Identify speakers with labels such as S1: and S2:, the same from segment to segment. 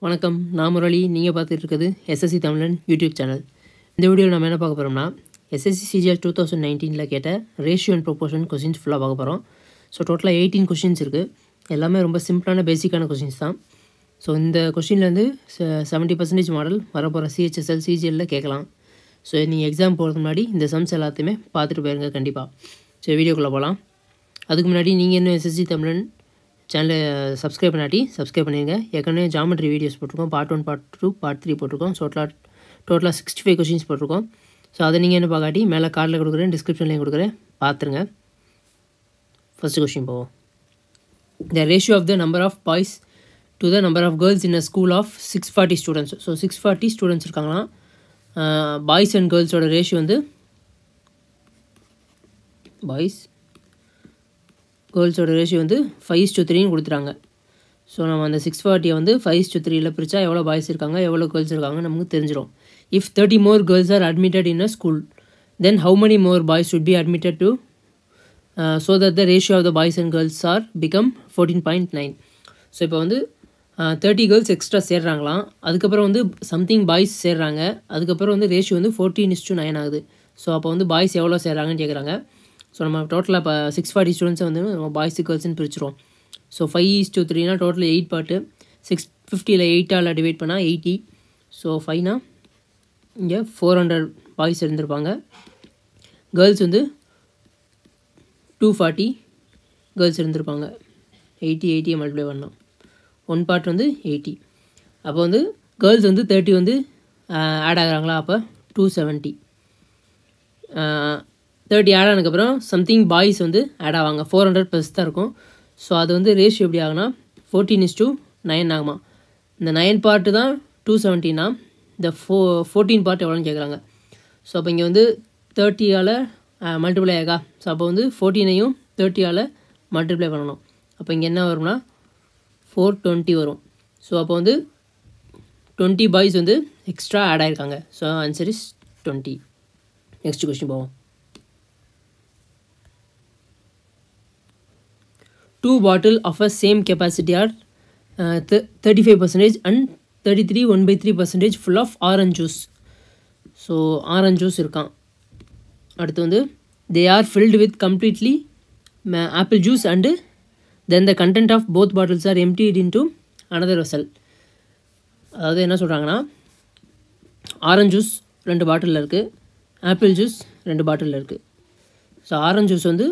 S1: வணக்கம், நான் முரளி. நீங்கள் பார்த்துட்டு இருக்கிறது எஸ்எஸ்சி தமிழன் யூடியூப் சேனல். இந்த வீடியோவில் நம்ம என்ன பார்க்க போகிறோம்னா, எஸ்எஸ்சி சிஜிஎல் 2019 கேட்ட ரேஷியோ அண்ட் ப்ரொபோர்ஷன் கொஸ்டின்ஸ் ஃபுல்லாக பார்க்க போகிறோம். ஸோ டோட்டலாக 18 கொஸ்டின்ஸ் இருக்குது. எல்லாமே ரொம்ப சிம்பிளான பேசிக்கான கொஸ்டின்ஸ் தான். ஸோ இந்த கொஸ்டின்லேருந்து 70% மாடல் வரப்போகிற சிஹெச்எஸ்எல் சிஜிஎல்லில் கேட்கலாம். ஸோ நீங்கள் எக்ஸாம் போகிறதுக்கு முன்னாடி இந்த சம்ஸ் எல்லாத்தையுமே பார்த்துட்டு போயிருங்க கண்டிப்பாக. ஸோ வீடியோக்குள்ளே போகலாம். அதுக்கு முன்னாடி நீங்கள் இன்னும் எஸ்எஸ்சி தமிழன் சேனலை சப்ஸ்கிரைப் பண்ணாட்டி சப்ஸ்கிரைப் பண்ணிடுங்க. ஏற்கனவே ஜாமெட்ரி வீடியோஸ் போட்டிருக்கோம். பார்ட் 1, பார்ட் 2, பார்ட் 3 போட்டிருக்கோம். ஸோ டோட்டலாக 65 கொஸ்டின்ஸ் போட்டிருக்கோம். ஸோ அதை நீங்கள் என்ன பார்க்காட்டி மேலே கார்டில் கொடுக்குறேன், டிஸ்கிரிப்ஷன்லேயும் கொடுக்குறேன், பார்த்துருங்க. ஃபஸ்ட்டு கொஸ்டின் போவோம். The ratio of the number of boys to the number of girls in a school of 640 students. So 640 students இருக்காங்கன்னா பாய்ஸ் அண்ட் கேர்ள்ஸோட ரேஷியோ வந்து கேர்ள்ஸோட ரேஷியோ வந்து 5:3 கொடுத்துட்டாங்க. ஸோ நம்ம அந்த 640 வந்து 5:3 பிரித்தா எவ்வளோ பாய்ஸ் இருக்காங்க, எவ்வளோ கேர்ள்ஸ் இருக்காங்க நமக்கு தெரிஞ்சிடும். If 30 more girls are admitted in a school, then how many more boys should be admitted to so that the ratio of the boys and girls are become 14.9. So இப்போ வந்து 30 girls extra சேர்றாங்களாம். அதுக்கப்புறம் வந்து something boys சேர்றாங்க. அதுக்கப்புறம் வந்து ratio வந்து 14:9 ஆகுது. So அப்போ வந்து பாய்ஸ் எவ்வளோ சேர்றாங்கன்னு கேட்குறாங்க. ஸோ நம்ம டோட்டலாக இப்போ 640 ஸ்டூடெண்ட்ஸை வந்து நம்ம பாய்ஸு கேர்ள்ஸ்னு பிரிச்சிருவோம். So 5:3 total 8 part. 650 8ஆல் டிவைட் பண்ணால் 80. ஸோ 5 இங்கே 400 பாய்ஸ் இருந்திருப்பாங்க. கேர்ள்ஸ் வந்து 240 கேர்ள்ஸ் இருந்திருப்பாங்க. 80 மல்டிப்ளை பண்ணோம். 1 பார்ட் வந்து 80. அப்போ வந்து கேர்ள்ஸ் வந்து 30 வந்து ஆட் ஆகிறாங்களா, அப்போ 270. 30 ஆட் ஆனதுக்கப்புறம் சம்திங் பாய்ஸ் வந்து ஆட் ஆவாங்க. 400 ப்ளஸ் தான் இருக்கும். ஸோ அது வந்து ரேஷியோ எப்படி ஆகுனா 14:9 ஆகுமா. இந்த 9 பார்ட்டு தான் 270னா இந்த 14 பார்ட் எவ்வளோன்னு கேட்குறாங்க. ஸோ அப்போ இங்கே வந்து 30ஆல் மல்டிப்ளை ஆகா. ஸோ அப்போ வந்து 14ஐயும் 30ஆல் மல்டிப்ளை பண்ணணும். அப்போ இங்கே என்ன வரும்னா 420 வரும். ஸோ அப்போ வந்து 20 பாய்ஸ் வந்து எக்ஸ்ட்ரா ஆட் ஆகிருக்காங்க. So answer is 20. Next question போவோம். 2 bottles of a same capacity are 35% and 33 1/3% full of orange juice. So orange juice இருக்கான். அடுத்து வந்து they are filled with completely apple juice and then the content of both bottles are emptied into another vessel. அதாவது என்ன சொல்கிறாங்கன்னா, orange juice 2 பாட்டிலில் இருக்குது, apple juice 2 பாட்டிலில் இருக்குது. ஸோ ஆரஞ்ச் ஜூஸ் வந்து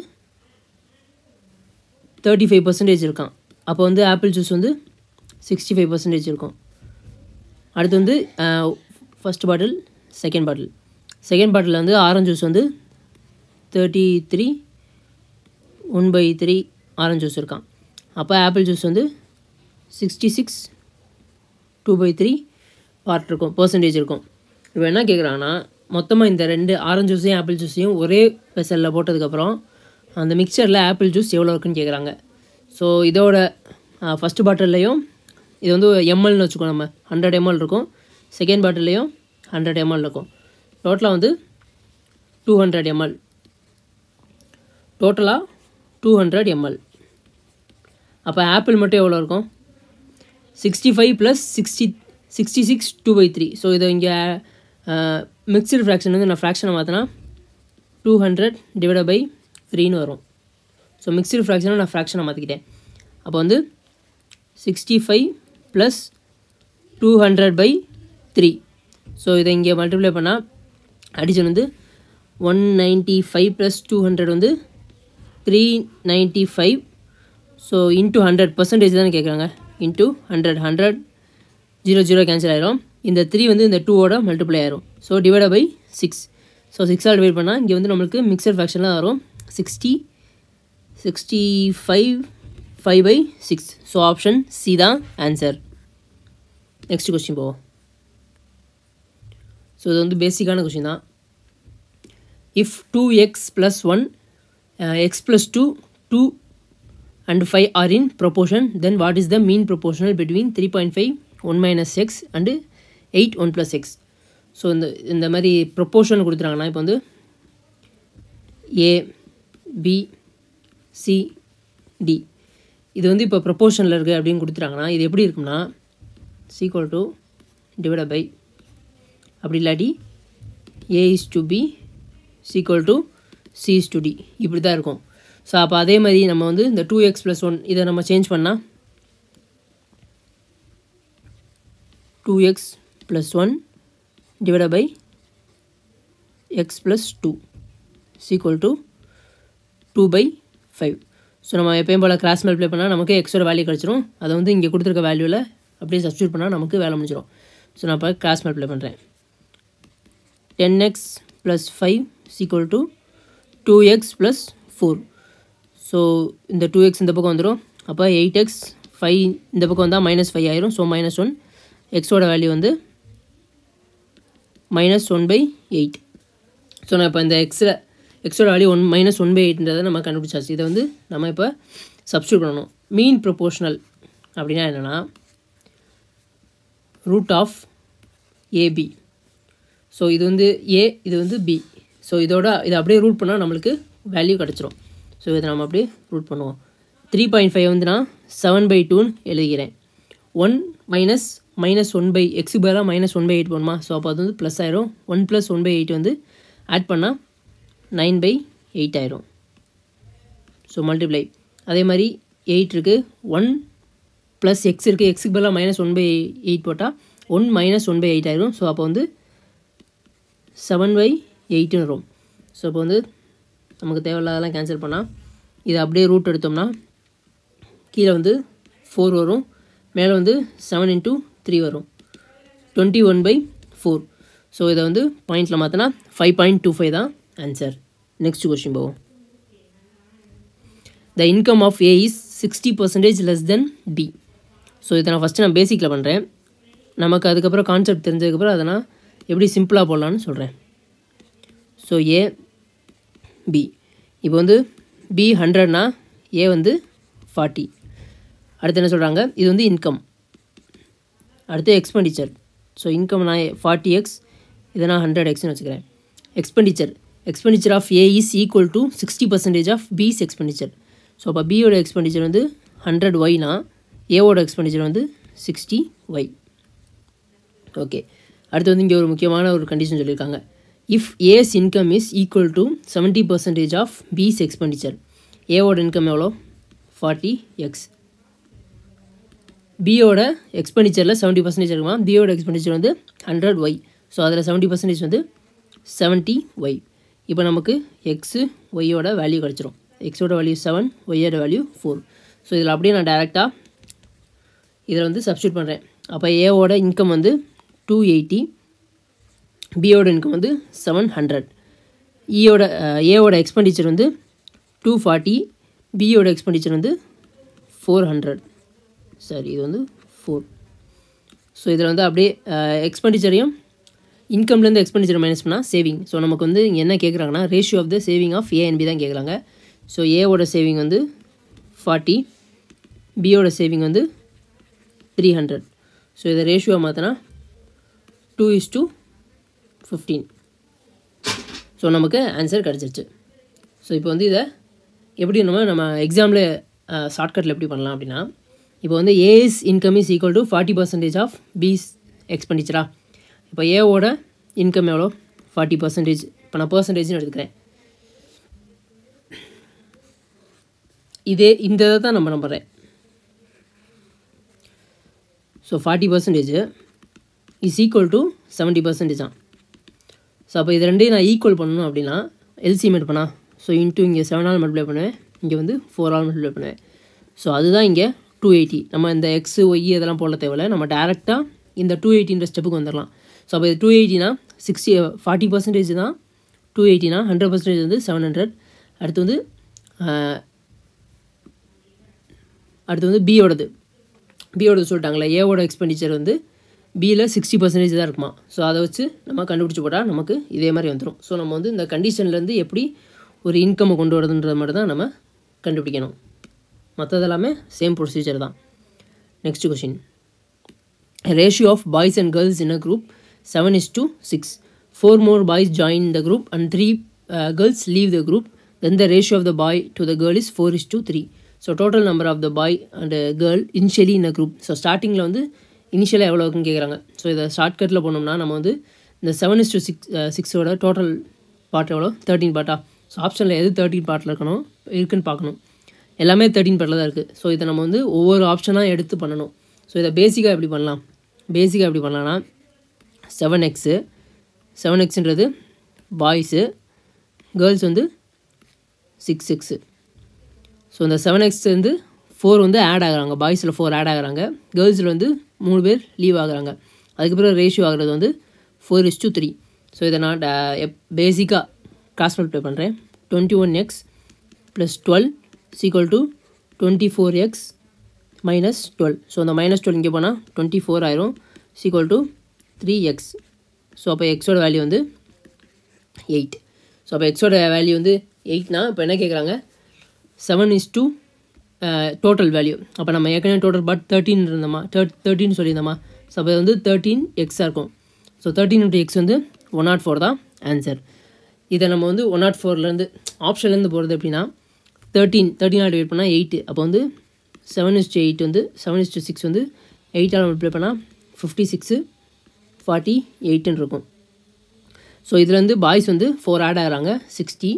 S1: 35% இருக்கான். அப்போ வந்து ஆப்பிள் ஜூஸ் வந்து 65% இருக்கும். அடுத்து வந்து ஃபஸ்ட் பாட்டில், செகண்ட் பாட்டிலில் வந்து ஆரஞ்ச் ஜூஸ் வந்து 33 1/3 ஆரஞ்ச் ஜூஸ் இருக்கான். அப்போ ஆப்பிள் ஜூஸ் வந்து 66 2/3 பார்ட் இருக்கும், பர்சன்டேஜ் இருக்கும். இப்போ என்ன கேட்குறாங்கன்னா, மொத்தமாக இந்த 2 ஆரஞ்ச் ஜூஸையும் ஆப்பிள் ஜூஸையும் ஒரே வெசலில் போட்டதுக்கப்புறம் அந்த மிக்சரில் ஆப்பிள் ஜூஸ் எவ்வளோ இருக்குன்னு கேட்குறாங்க. ஸோ இதோட ஃபஸ்ட்டு பாட்டில்லையும் இது வந்து எம்எல்னு வச்சுக்கோ, நம்ம 100 ml இருக்கும். செகண்ட் பாட்டில்லையும் 100 ml இருக்கும். டோட்டலாக வந்து 200 ml. டோட்டலாக 200 ml. அப்போ ஆப்பிள் மட்டும் எவ்வளோ இருக்கும்? 65 + 66 2/3. ஸோ இதை இங்கே மிக்சடு ஃப்ராக்ஷன் வந்து நான் ஃப்ராக்ஷனை மாற்றினா 200 / 3ன்னு வரும். ஸோ மிக்சடு ஃப்ராக்ஷனை நான் ஃப்ராக்ஷனை மாற்றிக்கிட்டேன். அப்போ வந்து 65 + 200/3. ஸோ இதை இங்கே மல்டிப்ளை பண்ணால் அடிஷன் வந்து 195 + 200 வந்து 395. ஸோ இன்ட்டு 100% தானே கேட்குறாங்க. இன்ட்டு 100 0 கேன்சல் ஆகிரும். இந்த 3 வந்து இந்த 2ஓட மல்டிப்ளை ஆயிரும். So divide by 6. ஸோ 6ஆல் டிவைட் பண்ணால் இங்கே வந்து நம்மளுக்கு மிக்சர் ஃப்ராக்ஷனில் வரும் 65 5/6. ஸோ ஆப்ஷன் சி தான் ஆன்சர். நெக்ஸ்ட் கொஸ்டின் போவோம். ஸோ இது வந்து பேசிக்கான கொஸ்டின் தான். If 2x + 1 x + 2 2 and 5 are in proportion, then what is the mean proportional between 3.5 1 - x and 8 1 + x. So இந்த மாதிரி ப்ரொப்போர்ஷன் கொடுத்துறாங்கன்னா, இப்போ வந்து A B C D இது வந்து இப்போ ப்ரொப்போர்ஷனில் இருக்குது அப்படின்னு கொடுத்துட்டாங்கன்னா, இது எப்படி இருக்கும்னா is equal to divided by அப்படி இல்லாட்டி A is to B is equal to C is to D இப்படி தான் இருக்கும். ஸோ அப்போ அதே மாதிரி நம்ம வந்து இந்த 2x plus 1 இதை நம்ம சேஞ்ச் பண்ணால் 2x plus 1 divided by x plus 2 is equal to 2 by 5. So நம்ம எப்பயும் போல் கிராஸ் மல்டிப்ளை பண்ணால் நமக்கு எக்ஸோட வேல்யூ கிடச்சிரும். அதை வந்து இங்கே கொடுத்துருக்க வேல்யூவில் அப்படியே சப்ஸ்டியூட் பண்ணால் நமக்கு வேலை முடிஞ்சிடும். ஸோ நான் இப்போ கிராஸ் மல்டிப்ளை பண்ணுறேன். 10x plus 5 is equal to 2x plus 4. So இந்த 2x இந்த பக்கம் வந்துடும். அப்போ 8x 5 இந்த பக்கம் வந்தால் -5 ஆயிரும். ஸோ -1 எக்ஸோட வேல்யூ வந்து -1/8. ஸோ நான் இப்போ இந்த எக்ஸோட வேல்யூ -1/8ன்றதை நம்ம கண்டுபிடிச்சாச்சு. இதை வந்து நம்ம இப்போ சப்ஸ்டியூட் பண்ணணும். மீன் ப்ரொபோர்ஷனல் அப்படின்னா என்னென்னா ரூட் ஆஃப் ஏபி. ஸோ இது வந்து ஏ, இது வந்து பி. ஸோ இதை அப்படியே ரூட் பண்ணால் நம்மளுக்கு வேல்யூ கிடச்சிரும். ஸோ இதை நம்ம அப்படியே ரூட் பண்ணுவோம். 3.5 வந்து நான் 7/2ன்னு எழுதிக்கிறேன். 1 - 1/, எக்ஸுக்கு பதிலாக -1/8 போகணுமா? ஸோ அப்போ அது வந்து ப்ளஸ் ஆயிரும். 1 + 1/8 வந்து ஆட் பண்ணால் 9/8 ஆயிரும். So multiply. அதே மாதிரி 8 இருக்குது, 1 + x இருக்குது, எக்ஸுக்கு பதிலாக -1/8 போட்டால் 1 - 1/8 ஆயிரும். ஸோ அப்போ வந்து 7/8ன்னு வரும். ஸோ இப்போ வந்து நமக்கு தேவையில்லாதெல்லாம் கேன்சல் பண்ணால் இதை அப்படியே ரூட் எடுத்தோம்னா கீழே வந்து 4 வரும், மேலே வந்து 7 × 3 வரும், 21/4. ஸோ இதை வந்து பாயிண்டில் மாற்றினா 5.25 தான் ஆன்சர். நெக்ஸ்ட் கொஸ்டின் போவோம். The income of A is 60% less than B. So இதை நான் ஃபஸ்ட்டு பேசிக்கில் பண்ணுறேன். நமக்கு அதுக்கப்புறம் கான்செப்ட் தெரிஞ்சதுக்கப்புறம் அதை நான் எப்படி சிம்பிளாக போடலான்னு சொல்கிறேன். ஸோ ஏ பி. இப்போ வந்து பி 100னா ஏ வந்து 40. அடுத்து என்ன சொல்கிறாங்க? இது வந்து இன்கம். அடுத்து எக்ஸ்பெண்டிச்சர். ஸோ இன்கம் நான் 40x, இதை நான் 100xன்னு வச்சுக்கிறேன். Expenditure of A is equal to 60% of B's expenditure. So அப்போ பியோட எக்ஸ்பெண்டிச்சர் வந்து 100yனா ஏவோட எக்ஸ்பெண்டிச்சர் வந்து 60y. ஓகே. அடுத்து வந்து இங்கே ஒரு முக்கியமான ஒரு கண்டிஷன் சொல்லியிருக்காங்க. If A's income is equal to 70% of B's expenditure. ஏவோட இன்கம் எவ்வளோ? 40x. பியோட எக்ஸ்பெண்டிச்சரில் 70% இருக்குமா? பியோட எக்ஸ்பெண்டிச்சர் வந்து 100y. ஸோ அதில் 70% வந்து 70y. இப்போ நமக்கு எக்ஸு ஒய்யோட வேல்யூ கிடச்சிரும். எக்ஸோட வேல்யூ 7, ஒய்யோட வேல்யூ 4. ஸோ இதில் அப்படியே நான் டேரெக்டாக இதில் வந்து சப்ஸ்டியூட் பண்ணுறேன். அப்போ ஏவோட இன்கம் வந்து 280, பியோட இன்கம் வந்து 700. ஏவோட எக்ஸ்பெண்டிச்சர் வந்து 240, பியோட எக்ஸ்பெண்டிச்சர் வந்து 400. சரி, இது வந்து 4. ஸோ இதில் வந்து அப்படியே எக்ஸ்பெண்டிச்சரையும் இன்கம்லேருந்து எக்ஸ்பெண்டிச்சர் மைனஸ் பண்ணால் சேவிங். ஸோ நமக்கு வந்து இங்கே என்ன கேட்குறாங்கன்னா ratio of the saving of A and B தான் கேட்குறாங்க. ஸோ ஏவோட சேவிங் வந்து 40, பியோட சேவிங் வந்து 300. ஸோ இதை ரேஷியோ மாற்றினா 2:15. ஸோ நமக்கு ஆன்சர் கிடச்சிருச்சு. ஸோ இப்போ வந்து இதை எப்படி நம்ம எக்ஸாமில் ஷார்ட்கட்டில் எப்படி பண்ணலாம் அப்படின்னா, இப்போ வந்து A's income is equal to 40% of B's எக்ஸ்பெண்டிச்சரா. இப்போ ஏவோட இன்கம் எவ்வளோ? 40%. இப்போ நான் பர்சன்டேஜ்னு எடுத்துக்கிறேன். இந்த இதை தான் நம்ம நம்புகிறேன். ஸோ 40% இஸ் ஈக்குவல் டு 70% தான். ஸோ அப்போ இது ரெண்டையும் நான் ஈக்குவல் பண்ணணும் அப்படின்னா எல்சிஎம் எடுப்பேனா? ஸோ இன்ட்டு இங்கே 7ஆல் மல்டிப்ளை பண்ணுவேன், இங்கே வந்து 4ஆல் மல்டிப்ளை பண்ணுவேன். ஸோ அதுதான் இங்கே 280. நம்ம இந்த எக்ஸு ஒய் இதெல்லாம் போட தேவையில்லை, நம்ம டேரெக்டாக இந்த 280ன்ற ஸ்டெப்புக்கு வந்துடலாம். ஸோ அப்போ இது 280னா 40% தான் 280னா 100% வந்து 700. அடுத்து வந்து பியோடது சொல்லிட்டாங்களே, ஏவோட எக்ஸ்பெண்டிச்சர் வந்து பியில் 60% தான் இருக்குமா. ஸோ அதை வச்சு நம்ம கண்டுபிடிச்சி போட்டால் நமக்கு இதே மாதிரி வந்துடும். ஸோ நம்ம வந்து இந்த கண்டிஷன்லேருந்து எப்படி ஒரு இன்கம்மை கொண்டு வரதுன்றது மட்டும் தான் நம்ம கண்டுபிடிக்கணும். மற்றதெல்லாமே சேம் ப்ரொசீஜர் தான். Next question. Ratio of boys and girls in a group 7:6. 4 more boys join the group and 3 girls leave the group. Then the ratio of the boy to the girl is 4:3. So total number of the boy and girl initially in a group. So ஸ்டார்டிங்கில் வந்து இனிஷியலாக எவ்வளோ இருக்குன்னு கேட்குறாங்க. So இதை ஷார்ட்கட்டில் போனோம்னா நம்ம வந்து இந்த 7:6 டோட்டல் பார்ட் எவ்வளோ 13 பார்ட்டா. ஸோ ஆப்ஷனில் எது 13 பார்ட்டில் இருக்குன்னு பார்க்கணும். எல்லாமே 13 பார்ட்டில் தான் இருக்குது. ஸோ இதை நம்ம வந்து ஒவ்வொரு ஆப்ஷனாக எடுத்து பண்ணணும். ஸோ இதை பேசிக்காக எப்படி பண்ணலாம்னா 7xன்றது பாய்ஸு, கேர்ள்ஸ் வந்து 6. ஸோ இந்த 7x வந்து 4 வந்து ஆட் ஆகுறாங்க. பாய்ஸில் 4 ஆட் ஆகுறாங்க, கேர்ள்ஸில் வந்து 3 பேர் லீவ் ஆகுறாங்க. அதுக்கப்புறம் ரேஷியோ ஆகிறது வந்து 4:3. ஸோ இதை நான் பேசிக்காக கிராஸ் மல்டிப்ளை பண்ணுறேன். 21x + 12 = 24x - 12. ஸோ அந்த -12 இங்கே போனால் 24 ஆயிரும் = 3x. ஸோ அப்போ எக்ஸோட வேல்யூ வந்து 8. ஸோ அப்போ எக்ஸோட வேல்யூ வந்து 8னா இப்போ என்ன கேட்குறாங்க 7:2 டோட்டல் வேல்யூ. அப்போ நம்ம ஏற்கனவே டோட்டல் பார்ட் 13 இருந்தோமா 13 சொல்லியிருந்தோமா. ஸோ அப்போ வந்து 13x இருக்கும். ஸோ 13 × x வந்து 104 தான் ஆன்சர். இதை நம்ம வந்து 104லேருந்து ஆப்ஷன்லேருந்து போகிறது எப்படின்னா 13 டிவைட் பண்ணால் 8. அப்போ வந்து 7:8 வந்து 7:6 வந்து 8ஆல் மல்டிப்ளை பண்ணால் 56 48ன்னு இருக்கும். ஸோ இதில் வந்து பாய்ஸ் வந்து 4 ஆட் ஆகிறாங்க 60,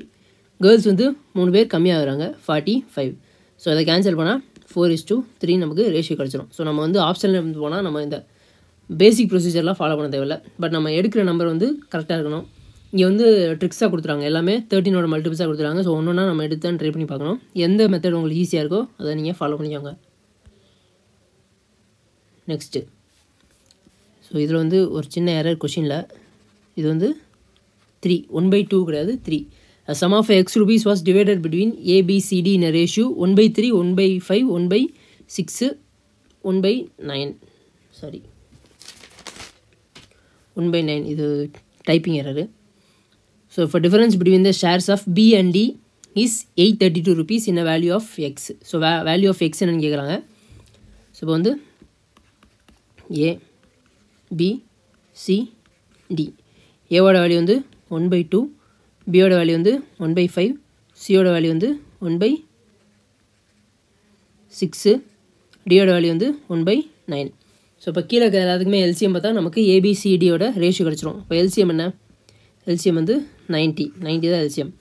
S1: கேர்ள்ஸ் வந்து 3 பேர் கம்மியாகிறாங்க 45. ஸோ அதை கேன்சல் பண்ணால் 4:3 நமக்கு ரேஷியோ கிடச்சிரும். ஸோ நம்ம வந்து ஆப்ஷனில் இருந்து போனால் நம்ம இந்த பேசிக் ப்ரொசீஜர்லாம் ஃபாலோ பண்ண தேவையில்லை. பட் நம்ம எடுக்கிற நம்பர் வந்து கரெக்டாக இருக்கணும். இங்கே வந்து ட்ரிக்ஸாக கொடுத்துறாங்க, எல்லாமே 13ஓட மல்டிபிள்ஸாக கொடுத்துறாங்க. ஸோ ஒன்றுனா நம்ம எடுத்து தான் ட்ரை பண்ணி பார்க்கணும். எந்த மெத்தட் உங்களுக்கு ஈஸியாக இருக்கோ அதை நீங்கள் ஃபாலோ பண்ணிக்கோங்க. நெக்ஸ்ட்டு ஸோ இதில் வந்து ஒரு சின்ன எரர் கொஷினில் இது வந்து 3 1/2 கிடையாது 3. A sum of x rupees was divided between A, B, C, D in a ratio 1/3, 1/5, 1/6, 1/9. Sorry 1/9. இது டைப்பிங் எரரு. ஸோ இப்போ difference between the shares of B and D is 832 rupees in a value of x. So value of X என்னன்னு கேட்குறாங்க. So இப்போ வந்து A, B, C, D. ஏவோட value வந்து 1/2, பியோட value வந்து 1/5, சியோட வேல்யூ வந்து 1/6, டியோட வேல்யூ வந்து 1/9. ஸோ இப்போ கீழே எல்லாத்துக்குமே எல்சிஎம் பார்த்தா நமக்கு ஏபிசிடியோட ரேஷியோ கிடச்சிரும். இப்போ எல்சிஎம் என்ன, எல்சிஎம் வந்து 90 தான் எல்சிஎம்.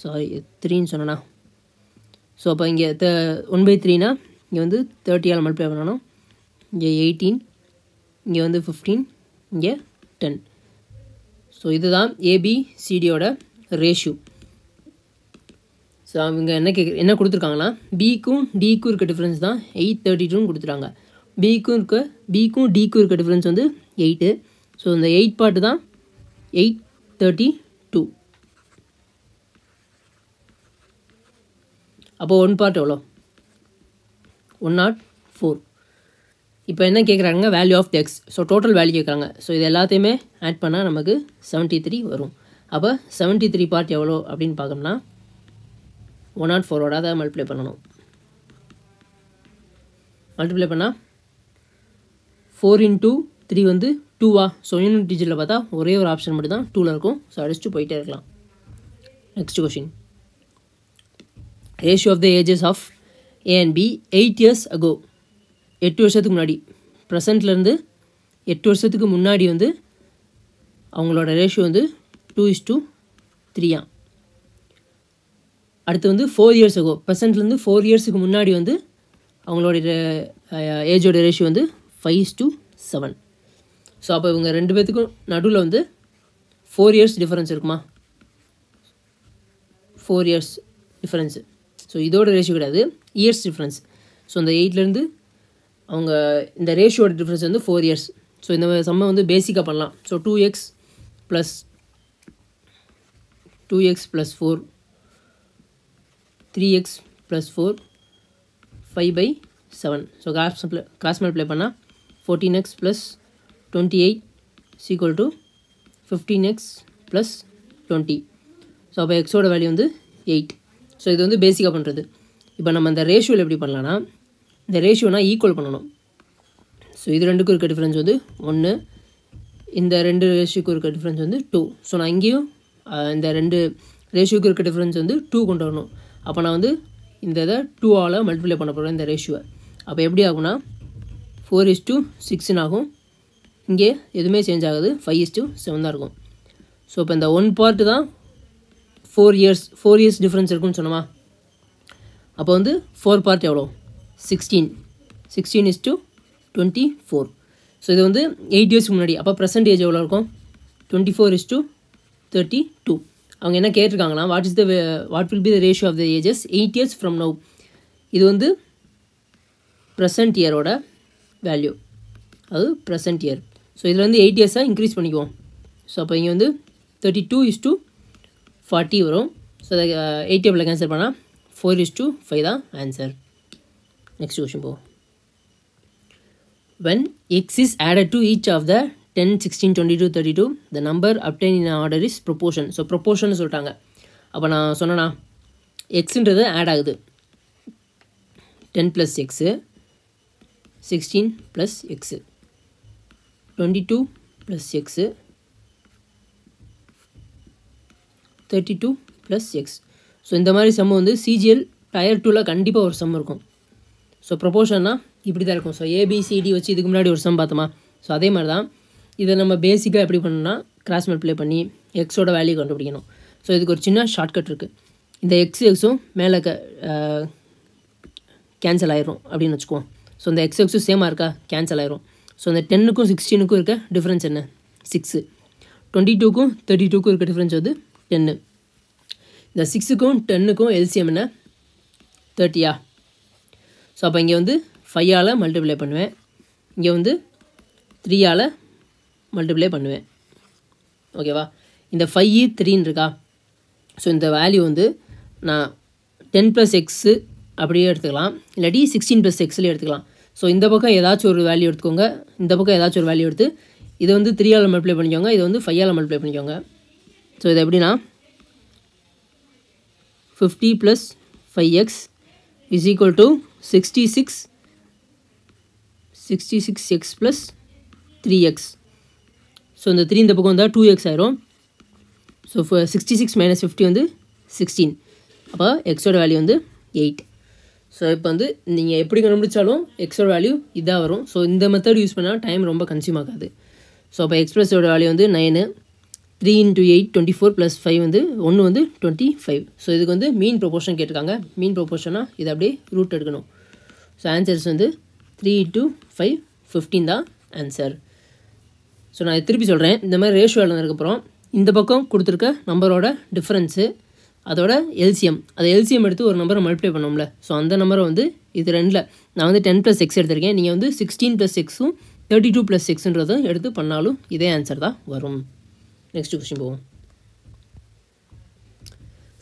S1: சாரி 3ன்னு சொன்னேண்ணா. ஸோ அப்போ இங்கே 1/3னா இங்கே வந்து 30ஆல் மல்டிப்ளை பண்ணணும். இங்கே 18, இங்கே வந்து 15, இங்கே 10. ஸோ இதுதான் ஏபிசிடியோட ரேஷியோ. ஸோ அவங்க என்ன கொடுத்துருக்காங்கன்னா பிக்கும் டிக்கும் இருக்க டிஃப்ரென்ஸ் தான் 832ன்னு கொடுத்துட்டாங்க. பிக்கும் டிக்கும் இருக்க டிஃப்ரென்ஸ் வந்து 8. ஸோ இந்த 8 பார்ட்டு தான் 832. அப்போது 1 பார்ட் எவ்வளோ 104. இப்போ என்ன கேட்குறாங்க value of X. So total value கேட்குறாங்க. ஸோ இது எல்லாத்தையுமே ஆட் பண்ணால் நமக்கு 73 வரும். அப்போ 73 பார்ட் எவ்வளோ அப்படின்னு பார்க்கணும்னா 104ஓட அதை மல்டிப்ளை பண்ணணும். மல்டிப்ளை பண்ணால் 4 × 3 வந்து 2வா. ஸோ யூனிட் டிஜிட்டில் பார்த்தா ஒரே ஒரு ஆப்ஷன் மட்டும் தான் 2ல் இருக்கும். ஸோ அடிச்சுட்டு போயிட்டே இருக்கலாம். Next question. Ratio of the ages of A and B 8 years ago. 8 வருஷத்துக்கு முன்னாடி, ப்ரெசண்ட்லேருந்து 8 வருஷத்துக்கு முன்னாடி வந்து அவங்களோட ரேஷியோ வந்து 2:3. அடுத்து வந்து 4 years ago, ப்ரெசண்ட்லேருந்து 4 yearsக்கு முன்னாடி வந்து அவங்களோட ஏஜோட ரேஷியோ வந்து 5:7. ஸோ அப்போ இவங்க 2 பேர்த்துக்கும் நடுவில் வந்து 4 years டிஃபரன்ஸ் இருக்குமா, 4 years டிஃபரன்ஸு. ஸோ இதோட ரேஷியோ கிடையாது, இயர்ஸ் டிஃப்ரென்ஸ். ஸோ இந்த 8லேருந்து அவங்க இந்த ரேஷியோட டிஃப்ரென்ஸ் வந்து 4 years. ஸோ இந்த சம்மை வந்து பேசிக்காக பண்ணலாம். So 2x + 4, 3x + 4, 5/7. So cross multiply பண்ணால் 14x + 28 = 15x + 20. ஸோ அப்போ எக்ஸோட வேல்யூ வந்து 8. ஸோ இது வந்து பேசிக்காக பண்ணுறது. இப்போ நம்ம இந்த ரேஷியோவில் எப்படி பண்ணலான்னா, இந்த ரேஷியோனா ஈக்குவல் பண்ணணும். ஸோ இது ரெண்டுக்கும் இருக்க டிஃப்ரென்ஸ் வந்து 1, இந்த 2 ரேஷியோக்கு இருக்க டிஃப்ரென்ஸ் வந்து 2. ஸோ நான் இங்கேயும் இந்த 2 ரேஷியோக்கு இருக்க டிஃப்ரென்ஸ் வந்து 2 கொண்டு வரணும். அப்போ நான் வந்து இந்த இதை 2ஆல் மல்டிப்ளை பண்ண போகிறேன் இந்த ரேஷியோவை. அப்போ எப்படி ஆகும்னா 4:6 ஆகும். இங்கே எதுவுமே சேஞ்ச் ஆகாது, 5:7 தான் இருக்கும். ஸோ இப்போ இந்த 1 பார்ட் தான் 4 இயர்ஸ் டிஃப்ரென்ஸ் இருக்குன்னு சொன்னோமா. அப்போ வந்து 4 பார்ட் எவ்வளோ, 16:24. ஸோ இது வந்து 8 இயர்ஸ்க்கு முன்னாடி. அப்போ ப்ரெசன்ட் ஏஜ் எவ்வளோ இருக்கும், 24:32. அவங்க என்ன கேட்டிருக்காங்கன்னா, what will be the ratio of the ages 8 years from now. இது வந்து ப்ரெசன்ட் இயரோட வேல்யூ, அது ப்ரெசன்ட் இயர். ஸோ இதில் வந்து 8 இயர்ஸாக இன்க்ரீஸ் பண்ணிக்குவோம். ஸோ அப்போ இங்கே வந்து 32:40 வரும். ஸோ அதை 8 டேபிளில் கேன்சல் பண்ணால் 4:5 தான் ஆன்சர். நெக்ஸ்ட் கொஷின் போ. When x is added to each of the 10, 16, 22, 32, the number obtained in order is proportion. So proportion சொல்லிட்டாங்க. அப்போ நான் சொன்னேன்னா எக்ஸுன்றது ஆட் ஆகுது. 10 + x, 16 + x, 22 + x, 32 + x. So இந்த மாதிரி சம் வந்து சிஜிஎல் டயர் 2ல் கண்டிப்பாக ஒரு சம் இருக்கும். ஸோ ப்ரொப்போர்ஷன்னா இப்படி தான் இருக்கும். ஸோ ஏபிசிடி வச்சு இதுக்கு முன்னாடி ஒரு சம் பார்த்தோமா. ஸோ அதே மாதிரி தான் இதை நம்ம பேசிக்காக எப்படி பண்ணணும்னா கிராஸ் மல்டிப்ளை பண்ணி எக்ஸோட வேல்யூ கண்டுபிடிக்கணும். ஸோ இதுக்கு ஒரு சின்ன ஷார்ட்கட் இருக்குது. இந்த எக்ஸும் மேலே கேன்சல் ஆயிரும் அப்படின்னு வச்சுக்குவோம். ஸோ இந்த எக்ஸும் சேமாக இருக்கா, கேன்சல் ஆயிரும். ஸோ இந்த 10க்கும் 16க்கும் இருக்க டிஃப்ரென்ஸ் என்ன, 6. 22க்கும் 32க்கும் இருக்க டிஃப்ரென்ஸ் வந்து 10. இந்த 6க்கும் 10க்கும் எல்சிஎம் என்ன, 30. ஸோ அப்போ இங்கே வந்து 5ஆல் மல்டிப்ளை பண்ணுவேன், இங்கே வந்து 3ஆல் மல்டிப்ளை பண்ணுவேன். ஓகேவா. இந்த 5 3 இருக்கா. ஸோ இந்த வேல்யூ வந்து நான் 10 + x அப்படியே எடுத்துக்கலாம், இல்லாட்டி 16 + xலேயே எடுத்துக்கலாம். ஸோ இந்த பக்கம் ஏதாச்சும் ஒரு வேல்யூ எடுத்துக்கோங்க, இந்த பக்கம் ஏதாச்சும் ஒரு வேல்யூ எடுத்து இதை வந்து 3ஆல் மல்டிப்ளை பண்ணிக்கோங்க, இதை வந்து 5ஆல் மல்டிப்ளை பண்ணிக்கோங்க. ஸோ இது எப்படின்னா 50 + 5x is equal to 66x + 3x. So இந்த 3 இந்த பக்கம் வந்தால் 2x ஆயிரும். ஸோ 66 - 50 வந்து 16. அப்போ எக்ஸோட வேல்யூ வந்து 8. ஸோ இப்போ வந்து நீங்கள் எப்படி கண்டுபிடிச்சாலும் எக்ஸோட வேல்யூ இதாக வரும். ஸோ இந்த மெத்தட் யூஸ் பண்ணால் டைம் ரொம்ப கன்சியூம் ஆகாது. ஸோ அப்போ எக்ஸ்பிரஸோட வேல்யூ வந்து 9. 3 × 8 24 + 5 வந்து 1 வந்து 25. ஸோ இதுக்கு வந்து மீன் ப்ரொபோர்ஷன் கேட்டிருக்காங்க. மீன் ப்ரொபோர்ஷனாக இதை அப்படியே ரூட் எடுக்கணும். ஸோ ஆன்சர்ஸ் வந்து 3 × 5 15 தான் ஆன்சர். ஸோ நான் திருப்பி சொல்கிறேன். இந்த மாதிரி ரேஷியோ எழுதுனதுக்கப்புறம் இந்த பக்கம் கொடுத்துருக்க நம்பரோட டிஃப்ரென்ஸு, அதோட எல்சிஎம், அதை எல்சிஎம் எடுத்து ஒரு நம்பரை மல்டிப்ளை பண்ணோம்ல. ஸோ அந்த நம்பரை வந்து இது ரெண்டில் நான் வந்து 10 + x எடுத்திருக்கேன். நீங்கள் வந்து 16 + xும் 32 + xன்றதும் எடுத்து பண்ணாலும் இதே ஆன்சர் தான் வரும். நெக்ஸ்ட் கொஸ்டின் போவோம்.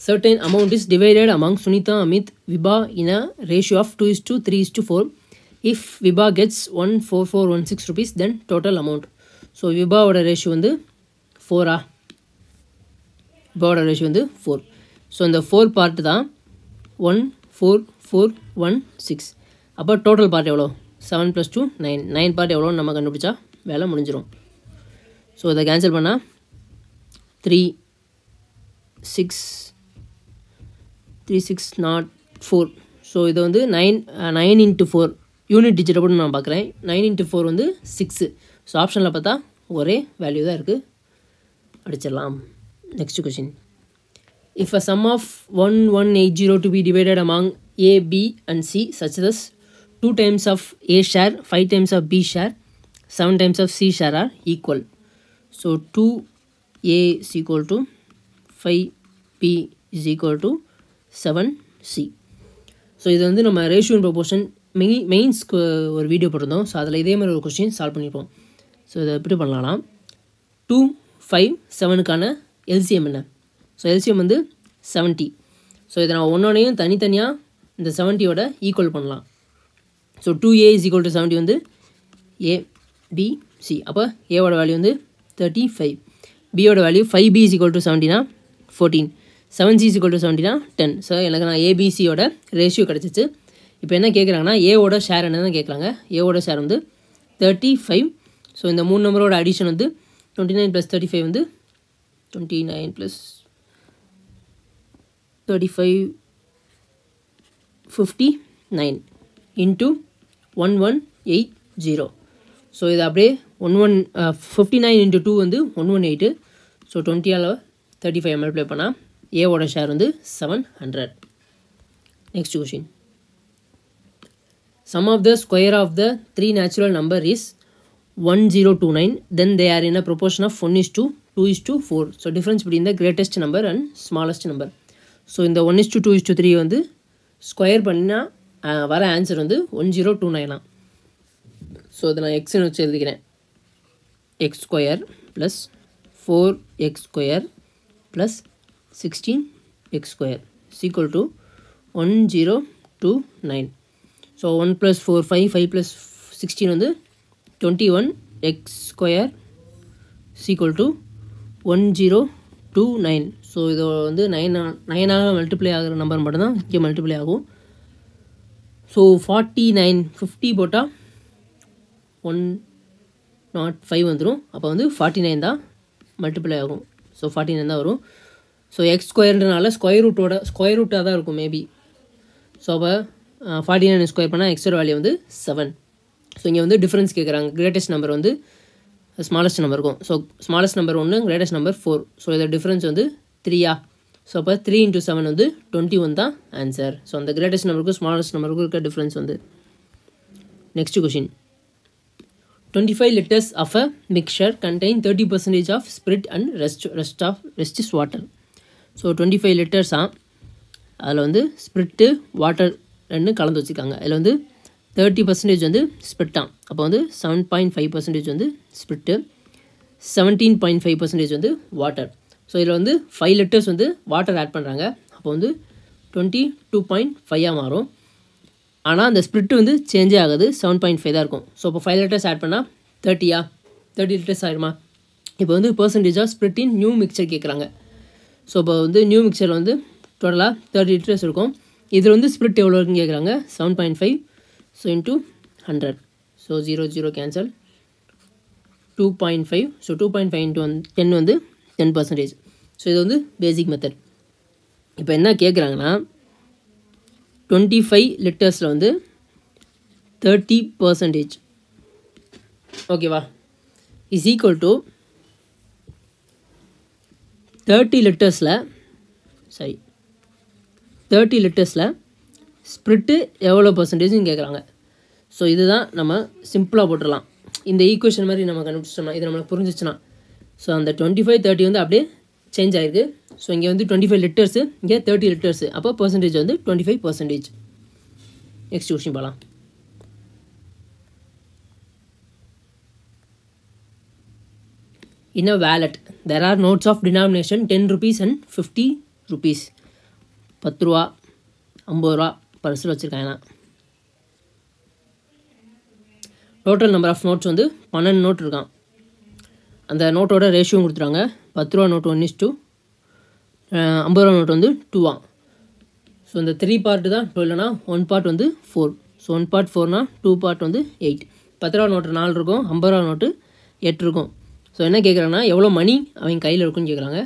S1: Certain amount is divided among Sunitha, Amit, Vibha in a ratio of 2:3:4. If Vibha gets 14416 rupees, then total amount. So விபாவோட ரேஷியோ வந்து 4. விபாவோட ரேஷியோ வந்து 4. ஸோ இந்த 4 பார்ட் தான் 14416. அப்போ டோட்டல் பார்ட் எவ்வளோ, 7 + 2 9. 9 பார்ட் எவ்வளோன்னு நம்ம கண்டுபிடிச்சா வேலை முடிஞ்சிடும். ஸோ இதை கேன்சல் பண்ணால் 3604. ஸோ இதை வந்து 9 × 4 யூனிட் டிஜிட் அப்படின்னு நான் பார்க்குறேன். 9 × 4 வந்து 6. ஸோ ஆப்ஷனில் பார்த்தா ஒரே வேல்யூ தான் இருக்குது, அடிச்சிடலாம். Next question. If a sum of 1180 to be divided among A, B and C such as 2 times of A share, 5 times of B share, 7 times of C share are equal. So 2A is equal to 5B is equal to 7C. So இது வந்து நம்ம ratio and proportion மெயின்ஸ்க்கு ஒரு video போட்டிருந்தோம். So அதில் இதே மாதிரி ஒரு question solve பண்ணியிருப்போம். ஸோ இதை எப்படி பண்ணலாம்னா 2, 5, 7க்கான எல்சிஎம் என்ன. ஸோ எல்சிஎம் வந்து 70. ஸோ இதை நான் ஒன்றொன்னையும் தனித்தனியாக இந்த 70யோட ஈக்குவல் பண்ணலாம். So 2A is equal to 70 வந்து ABC. அப்போ ஏவோட வேல்யூ வந்து 35. பியோட value 5B is equal to 70னா 14. 7C is equal to 70னா 10. So எனக்கு நான் ஏபிசியோட ரேஷியோ கிடச்சிச்சு. இப்போ என்ன கேட்குறாங்கன்னா ஏவோட ஷேர் என்ன தான் கேட்குறாங்க. ஏவோட ஷேர் வந்து 35. ஸோ இந்த 3 நம்பரோட அடிஷன் வந்து 29 + 35 வந்து 29 + 35 59 into 118 0. ஸோ இது அப்படியே 59 into 2 வந்து 118. ஸோ 20ஆல் 35 மல்டிப்ளை பண்ணால் ஏவோட ஷேர் வந்து 700. Next question. Sum of the square of the three natural number is 1029. Then they are in a proportion of 1:2:4. So difference between the greatest number and smallest number. So இந்த 1:2:3 வந்து square பண்ணால் வர answer வந்து 1029. So இதை நான் எக்ஸ்னு வச்சு எழுதிக்கிறேன். X square plus 4x square plus 16x square equal to 1029. So 1 + 4 5 5 + 16 வந்து 21x square equal to 1029. So இது வந்து 9ஆல் மல்டிப்ளை ஆகிற நம்பர் மட்டும்தான் இங்கே மல்டிப்ளை ஆகும். ஸோ 49 50 போட்டால் 105 வந்துடும். அப்போ வந்து 49 தான் மல்டிப்ளை ஆகும். ஸோ 49 தான் வரும். ஸோ எக்ஸ் ஸ்கொயர்ன்றனால ஸ்கொயர் ரூட்டாக தான் இருக்கும் மேபி. ஸோ அப்போ 49 ஸ்கொயர் பண்ணால் எக்ஸோட வேல்யூ வந்து 7. ஸோ இங்கே வந்து டிஃப்ரென்ஸ் கேட்குறாங்க. கிரேட்டஸ்ட் நம்பர் வந்து ஸ்மாலஸ்ட் நம்பர் இருக்கும். So smallest number 1, greatest number 4. So இதோட டிஃப்ரென்ஸ் வந்து 3. ஸோ அப்போ 3 × 7 வந்து 21 தான் ஆன்சர். ஸோ அந்த கிரேட்டஸ்ட் நம்பருக்கும் ஸ்மாலஸ்ட் நம்பருக்கும் இருக்க டிஃப்ரென்ஸ் வந்து. Next question. 25 liters of a mixture contain 30% of spirit and rest is water. So 25 liters அதில் வந்து ஸ்பிரிட்டு வாட்டர் ரெண்டு கலந்து வச்சுருக்காங்க. அதில் வந்து 30% வந்து ஸ்பிரிட்டாக. அப்போ வந்து 7.5% வந்து ஸ்பிரிட்டு, 17.5% வந்து வாட்டர். ஸோ இதில் வந்து 5 liters வந்து வாட்டர் ஆட் பண்ணுறாங்க. அப்போ வந்து 22.5 மாறும். ஆனால் அந்த ஸ்பிரிட்டு வந்து சேஞ்சே ஆகுது, 7.5 தான் இருக்கும். ஸோ இப்போ 5 liters ஆட் பண்ணால் 30 liters ஆகிடுமா? இப்போ வந்து percentage of spirit in new mixture கேட்குறாங்க. ஸோ இப்போ வந்து நியூ மிக்சரில் வந்து டோட்டலாக 30 liters இருக்கும். இதில் வந்து ஸ்பிரிட் எவ்வளோ இருக்குன்னு கேட்குறாங்க. 7.5. So into 100. So 0 0 cancel. 2.5. So 2.5 × 10 வந்து 10%. ஸோ இது வந்து பேசிக் மெத்தட். இப்போ என்ன கேட்குறாங்கன்னா 25 லிட்டர்ஸில் வந்து 30%. ஓகேவா? இஸ் ஈக்குவல் டு 30 லிட்டர்ஸில் ஸ்ப்ரிட்டு எவ்வளோ பர்சன்டேஜ்னு கேட்குறாங்க. ஸோ இதுதான் நம்ம சிம்பிளாக போட்டுடலாம். இந்த ஈக்குவேஷன் மாதிரி நம்ம கண்டுபிடிச்சோம்னா இது நம்மளுக்கு புரிஞ்சிச்சுன்னா. ஸோ அந்த 25 30 வந்து அப்படியே சேஞ்ச் ஆகிருக்கு. ஸோ இங்கே வந்து 25 லிட்டர்ஸு, இங்கே 30 லிட்டர்ஸு. அப்போ பர்சன்டேஜ் வந்து 25%. நெக்ஸ்ட் கொஸ்டின் போகலாம். In a wallet, there are notes of denomination 10 rupees and 50 rupees. 10 ரூபா 50 ரூபா பர்ஸில் வச்சுருக்காங்க. டோட்டல் நம்பர் ஆஃப் நோட்ஸ் வந்து 12 நோட் இருக்கான். அந்த நோட்டோட ரேஷியோ கொடுத்துருவாங்க. 10 ரூபா நோட்டு 1:2, 50 ரூபா நோட்டு வந்து 2. ஸோ இந்த 3 பார்ட்டு தான் 12னா 1 பார்ட் வந்து 4. ஸோ 1 பார்ட் 4னா 2 பார்ட் வந்து 8. 10 ரூபா நோட்டு 4 இருக்கும், 50 ரூபா நோட்டு 8 இருக்கும். ஸோ என்ன கேட்குறாங்கன்னா எவ்வளோ மணி அவங்க கையில் இருக்குன்னு கேட்குறாங்க.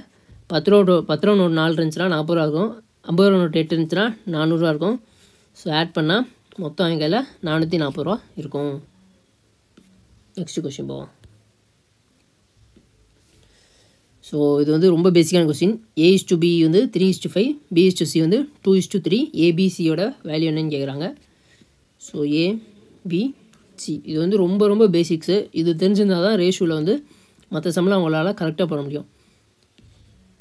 S1: 10 ரூபா நோட் 4 இருந்துச்சுன்னா 40 ரூபா இருக்கும், 50 ரூபா நோட் 8 இருந்துச்சுன்னா 400 ரூபா இருக்கும். ஸோ ஆட் பண்ணால் மொத்தம் அவங்க கையில் 440 ரூபா இருக்கும். நெக்ஸ்ட் கொஸ்டின் போவோம். ஸோ இது வந்து ரொம்ப பேசிக்கான கொஸ்டின். A:B வந்து 3:5, B:C வந்து 2:3, ABCயோட வேல்யூ என்னன்னு கேட்குறாங்க. ஸோ ABC இது வந்து ரொம்ப ரொம்ப பேசிக்ஸு. இது தெரிஞ்சிருந்தால் தான் ரேஷியோவில் வந்து மற்ற சம்பளம் அவங்களால கரெக்டாக பண்ண முடியும்.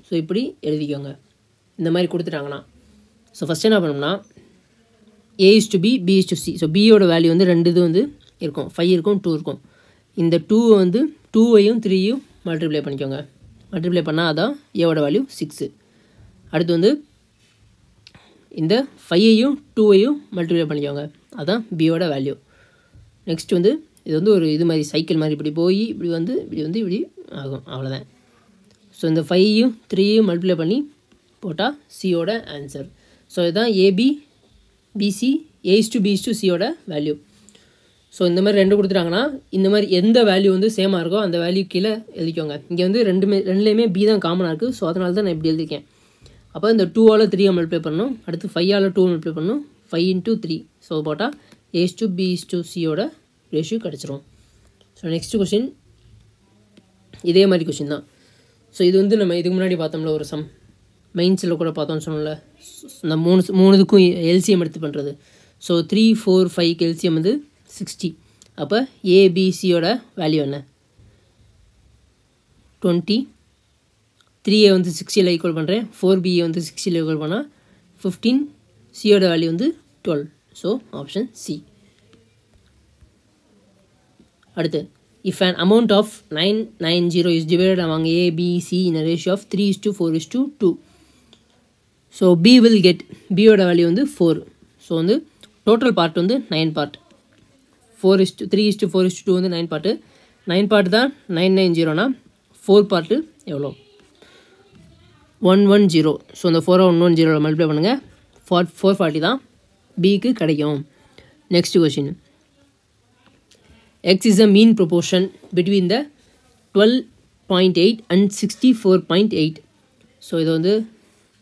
S1: ஸோ இப்படி எழுதிக்கோங்க. இந்த மாதிரி கொடுத்துட்டாங்கன்னா ஸோ ஃபஸ்ட் என்ன பண்ணோம்னா A:B, B:C. ஸோ பியோட வேல்யூ வந்து 2 இது வந்து இருக்கும், 5 இருக்கும், 2 இருக்கும். இந்த 2 வந்து 2ஐயும் 3ஐயும் மல்டிப்ளை பண்ணிக்கோங்க. மல்டிப்ளை பண்ணால் அதான் ஏவோட வேல்யூ 6. அடுத்து வந்து இந்த 5ஐயும் 2ஐயும் மல்டிப்ளை பண்ணிக்கோங்க, அதான் பியோட வேல்யூ. நெக்ஸ்ட் வந்து இது வந்து ஒரு இது மாதிரி சைக்கிள் மாதிரி இப்படி போய் இப்படி வந்து இப்படி ஆகும், அவ்வளோதான். ஸோ இந்த 5ஐயும் 3ஐயும் மல்டிப்ளை பண்ணி போட்டால் சியோட ஆன்சர். ஸோ இதுதான் ஏபி பிசி A:B:Cயோட வேல்யூ. ஸோ இந்த மாதிரி 2 கொடுத்துட்டாங்கன்னா இந்த மாதிரி எந்த வேல்யூ வந்து சேமாக இருக்கோ அந்த வேல்யூ கீழே எழுதிக்கோங்க. இங்கே வந்து ரெண்டுலேயுமே பி தான் காமனாக இருக்குது. ஸோ அதனால தான் நான் இப்படி எழுதிக்கேன். அப்போ இந்த 2ஆல் 3 மல்டிப்ளை பண்ணணும், அடுத்து 5ஆல் 2 மல்டிப்ளை பண்ணணும், 5 × 3. ஸோ போட்டால் A:B:Cயோட ரேஷியோ கிடச்சிரும். ஸோ நெக்ஸ்ட் கொஷின் இதே மாதிரி கொஷின் தான். ஸோ இது வந்து நம்ம இதுக்கு முன்னாடி பார்த்தோம்ல ஒரு சம் மெயின்ஸில் கூட பார்த்தோம்னு சொன்னோம்ல, இந்த மூணுக்கும் எல்சிஎம் எடுத்து பண்ணுறது. ஸோ 3, 4, 5 எல்சிஎம் வந்து 60. அப்போ ஏபிசியோட வேல்யூ என்ன? 20. 3A வந்து 60ல் ஈக்குவல் பண்ணுறேன், 4BA வந்து 60ல் ஈக்குவல் பண்ணால் 15. சியோட வேல்யூ வந்து 12. So option C. அடுத்து, if an amount of 990 is divided among A, B, C in a ratio of 3:4:2, so B will get, B ஓட வேல்யூ வந்து 4. ஸோ வந்து டோட்டல் பார்ட் வந்து 9 பார்ட். 3:4:2 வந்து 9 பார்ட்டு. 9 பார்ட் தான் 990னா 4 பார்ட்டு எவ்வளோ? 110. So அந்த 4 110 multiply பண்ணுங்கள், 440 தான் பிக்கு கிடைக்கும். Next question, X is a mean proportion between the 12.8 and 64.8. So இது வந்து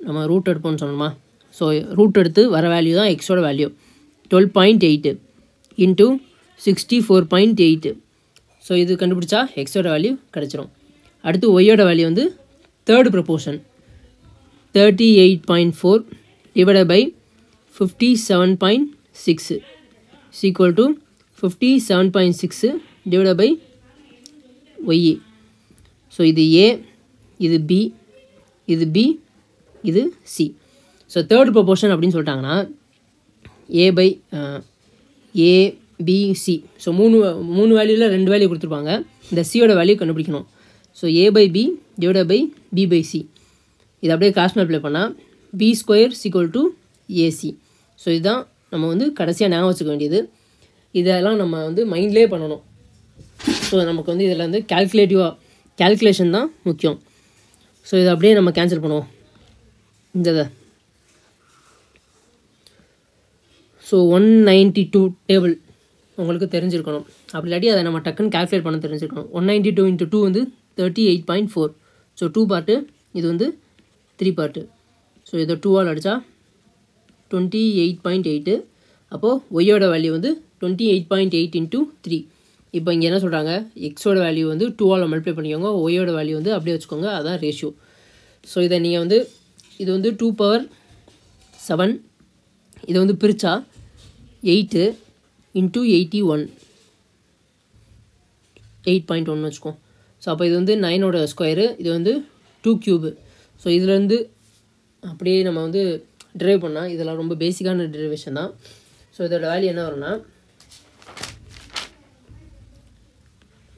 S1: நம்ம ரூட் எடுப்போம்னு சொன்னோமா. ஸோ ரூட் எடுத்து வர வேல்யூ தான் எக்ஸோட வேல்யூ. 12.8 இன்ட்டு 64.8. ஸோ இது கண்டுபிடிச்சா எக்ஸோட வேல்யூ கிடச்சிரும். அடுத்து ஒய்யோட வேல்யூ வந்து third proportion 38.4 divided by 57.6 equal to 57.6 divided by y. So இது A, இது B, இது B, இது C. ஸோ தேர்ட் ப்ரொப்போர்ஷன் அப்படின்னு சொல்லிட்டாங்கன்னா ABC. ஸோ மூணு வேல்யூவில் 2 வேல்யூ கொடுத்துருப்பாங்க. இந்த சியோட வேல்யூ கண்டுபிடிக்கணும். So A/B divided by B/C. இது அப்படியே கிராஸ் மல்டிப்ளை பண்ணால் B² = AC. ஸோ இதுதான் நம்ம வந்து கடைசியாக ஞாபகம் வச்சுக்க வேண்டியது. இதெல்லாம் நம்ம வந்து மைண்ட்லேயே பண்ணணும். ஸோ நமக்கு வந்து இதில் வந்து கேல்குலேஷன் தான் முக்கியம். ஸோ இதை அப்படியே நம்ம கேன்சல் பண்ணுவோம் இந்த இதை. ஸோ 192 டேபிள் உங்களுக்கு தெரிஞ்சிருக்கணும். அப்படி இல்லாட்டி அதை நம்ம டக்குன்னு கேல்குலேட் பண்ண தெரிஞ்சிருக்கணும். 192 × 2 வந்து 38.4. ஸோ 2 பார்ட்டு, இது வந்து 3 பார்ட்டு. ஸோ இதை 2ஆல் அடித்தா 28.8. அப்போது ஒய்யோட வேல்யூ வந்து 28.8 × 3. இப்போ இங்கே என்ன சொல்கிறாங்க, எக்ஸோட வேல்யூ வந்து 2ஆல் மல்டிப்ளை பண்ணிக்கோங்க, ஒய்யோட வேல்யூ வந்து அப்படியே வச்சுக்கோங்க, அதுதான் ரேஷியோ. ஸோ இதை நீங்கள் வந்து இது வந்து 2⁻7. இதை வந்து பிரித்தா 8 × 81 8.1 வச்சுக்கோம். ஸோ அப்போ இது வந்து 9ஓட ஸ்கொயரு, இது வந்து 2³ ஸோ இதுலேருந்து அப்படியே நம்ம வந்து டிரைவ் பண்ணால் இதெல்லாம் ரொம்ப பேசிக்கான டெரிவேஷன் தான். ஸோ இதோட வேல்யூ என்ன வரும்னா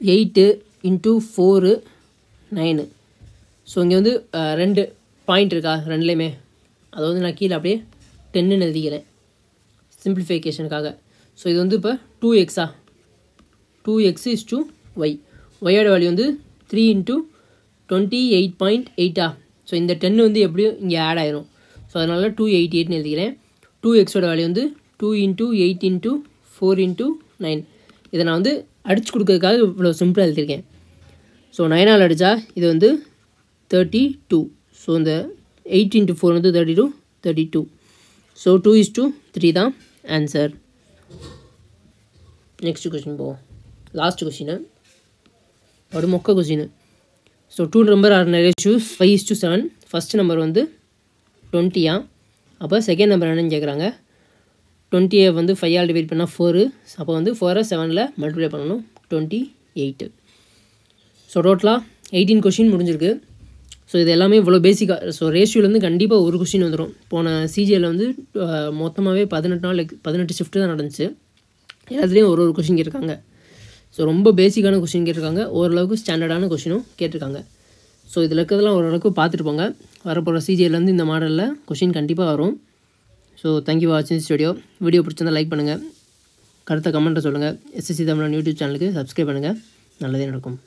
S1: 8 × 4 9. ஸோ இங்கே வந்து 2 பாயிண்ட் இருக்கா, ரெண்டுலேயுமே அதை வந்து நான் கீழே அப்படியே 10ன்னு எழுதிக்கிறேன் சிம்பிளிஃபிகேஷனுக்காக. ஸோ இது வந்து இப்போ 2x 2x = y. ஒய்யோட வேல்யூ வந்து 3 × 28.8. ஸோ இந்த 10 வந்து எப்படியும் இங்கே ஆட் ஆயிரும். ஸோ அதனால் 288ன்னு எழுதிக்கிறேன். 2xோட வேல்யூ வந்து 2 × 8 × 4 × 9. இதை நான் வந்து அடித்து கொடுக்கறதுக்காக இவ்வளோ சிம்பிளாக எழுதியிருக்கேன். ஸோ 9ஆல் அடித்தா இது வந்து 32. ஸோ இந்த 8 × 4 வந்து 32. ஸோ 2:3 தான் ஆன்சர். நெக்ஸ்ட் கொஸ்டின் போவோம். லாஸ்ட் கொஸ்டின் ஒரு மொக்க question. So 2 number are ratios 5:7. First number வந்து 20. அப்போ செகண்ட் நம்பர் என்னன்னு கேட்குறாங்க. 20 வந்து 5ஆல் டிவைட் பண்ணால் 4. அப்போ வந்து 4 7ல் மல்டிப்ளை பண்ணணும், 28. ஸோ டோட்டலாக 18 கொஷின் முடிஞ்சிருக்கு. ஸோ இது எல்லாமே இவ்வளோ பேசிக்காக. ஸோ ரேஷியோலேருந்து கண்டிப்பாக ஒரு கொஷின் வந்துடும். போன சிஜியில் வந்து மொத்தமாகவே 18 ஷிஃப்ட்டு தான் நடந்துச்சு. எல்லாத்துலேயும் ஒரு கொஷின் கேட்டிருக்காங்க. ஸோ ரொம்ப பேசிக்கான கொஷின் கேட்டிருக்காங்க, ஓரளவுக்கு ஸ்டாண்டர்டான கொஷினும் கேட்டிருக்காங்க. ஸோ இதில் இருக்கிறதெல்லாம் ஓரளவுக்கு பார்த்துட்டு போங்க. வரப்போகிற சிஜியிலேருந்து இந்த மாடலில் கொஷின் கண்டிப்பாக வரும். ஸோ தேங்க்யூ ஃபார் வாட்சிங் திஸ் வீடியோ பிடிச்சிருந்தா லைக் பண்ணுங்கள், கருத்தை கமெண்ட்டை சொல்லுங்கள். SSC தமிழன் யூடியூப் சேனலுக்கு சப்ஸ்கிரைப் பண்ணுங்கள். நல்லதே நடக்கும்.